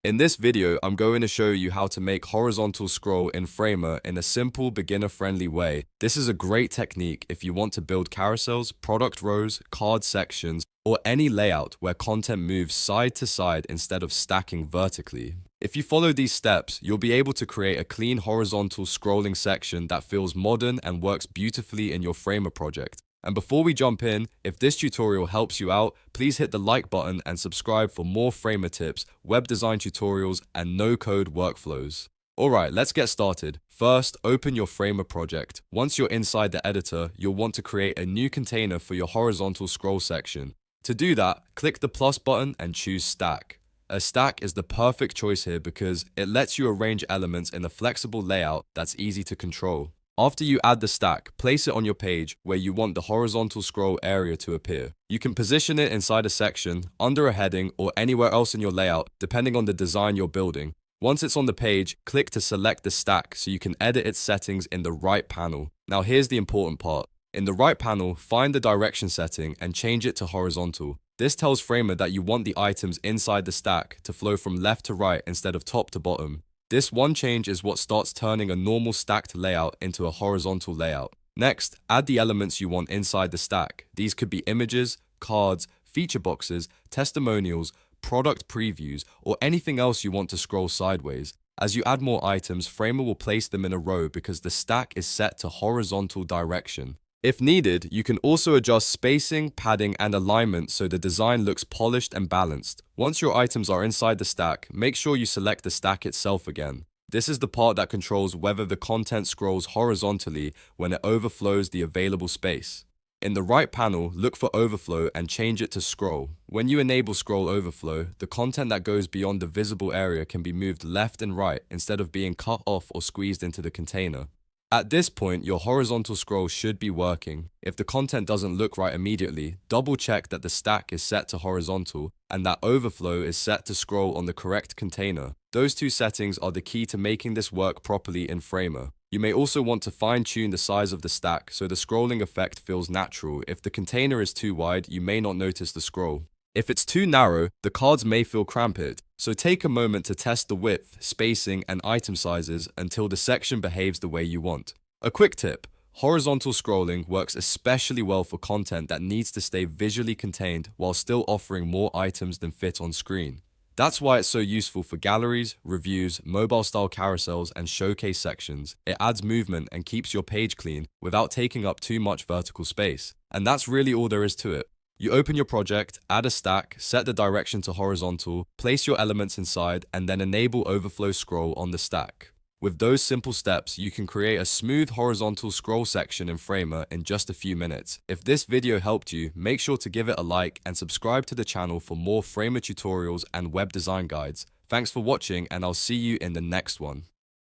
In this video, I'm going to show you how to make horizontal scroll in Framer in a simple, beginner-friendly way. This is a great technique if you want to build carousels, product rows, card sections, or any layout where content moves side to side instead of stacking vertically. If you follow these steps, you'll be able to create a clean horizontal scrolling section that feels modern and works beautifully in your Framer project. And before we jump in, if this tutorial helps you out, please hit the like button and subscribe for more Framer tips, web design tutorials, and no-code workflows. Alright, let's get started. First, open your Framer project. Once you're inside the editor, you'll want to create a new container for your horizontal scroll section. To do that, click the plus button and choose Stack. A stack is the perfect choice here because it lets you arrange elements in a flexible layout that's easy to control. After you add the stack, place it on your page where you want the horizontal scroll area to appear. You can position it inside a section, under a heading, or anywhere else in your layout, depending on the design you're building. Once it's on the page, click to select the stack so you can edit its settings in the right panel. Now here's the important part. In the right panel, find the direction setting and change it to horizontal. This tells Framer that you want the items inside the stack to flow from left to right instead of top to bottom. This one change is what starts turning a normal stacked layout into a horizontal layout. Next, add the elements you want inside the stack. These could be images, cards, feature boxes, testimonials, product previews, or anything else you want to scroll sideways. As you add more items, Framer will place them in a row because the stack is set to horizontal direction. If needed, you can also adjust spacing, padding, and alignment so the design looks polished and balanced. Once your items are inside the stack, make sure you select the stack itself again. This is the part that controls whether the content scrolls horizontally when it overflows the available space. In the right panel, look for Overflow and change it to Scroll. When you enable Scroll Overflow, the content that goes beyond the visible area can be moved left and right instead of being cut off or squeezed into the container. At this point, your horizontal scroll should be working. If the content doesn't look right immediately, double check that the stack is set to horizontal and that overflow is set to scroll on the correct container. Those two settings are the key to making this work properly in Framer. You may also want to fine-tune the size of the stack so the scrolling effect feels natural. If the container is too wide, you may not notice the scroll. If it's too narrow, the cards may feel cramped, so take a moment to test the width, spacing, and item sizes until the section behaves the way you want. A quick tip: horizontal scrolling works especially well for content that needs to stay visually contained while still offering more items than fit on screen. That's why it's so useful for galleries, reviews, mobile-style carousels, and showcase sections. It adds movement and keeps your page clean without taking up too much vertical space. And that's really all there is to it. You open your project, add a stack, set the direction to horizontal, place your elements inside, and then enable Overflow Scroll on the stack. With those simple steps, you can create a smooth horizontal scroll section in Framer in just a few minutes. If this video helped you, make sure to give it a like and subscribe to the channel for more Framer tutorials and web design guides. Thanks for watching, and I'll see you in the next one.